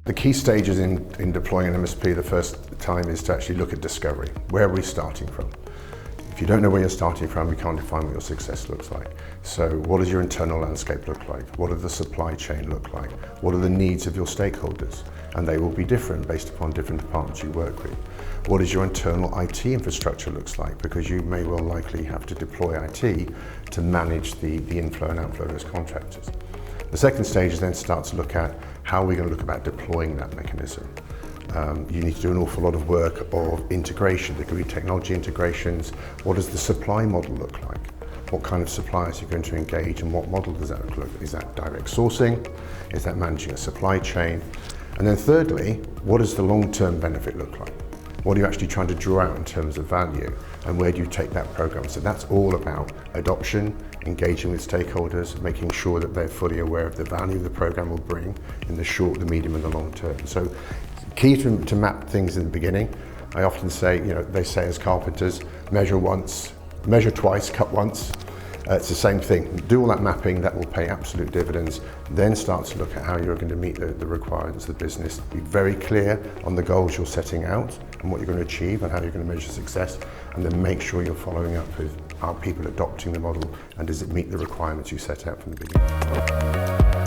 The key stages in deploying an MSP the first time is to actually look at discovery. Where are we starting from? If you don't know where you're starting from, you can't define what your success looks like. So what does your internal landscape look like? What does the supply chain look like? What are the needs of your stakeholders? And they will be different based upon different departments you work with. What does your internal IT infrastructure looks like? Because you may well likely have to deploy IT to manage the inflow and outflow of those contractors. The second stage is then start to look at how we're going to look about deploying that mechanism. You need to do an awful lot of work of integration. There could be technology integrations. What does the supply model look like? What kind of suppliers are you going to engage and what model does that look like? Is that direct sourcing? Is that managing a supply chain? And then thirdly, what does the long-term benefit look like? What are you actually trying to draw out in terms of value and where do you take that program? So that's all about adoption, engaging with stakeholders, making sure that they're fully aware of the value the program will bring in the short, the medium and the long term. So key to map things in the beginning. I often say, they say as carpenters, measure once, measure twice, cut once. It's the same thing. Do all that mapping, that will pay absolute dividends. Then start to look at how you're going to meet the requirements of the business. Be very clear on the goals you're setting out and what you're going to achieve and how you're going to measure success. And then make sure you're following up with, are people adopting the model and does it meet the requirements you set out from the beginning?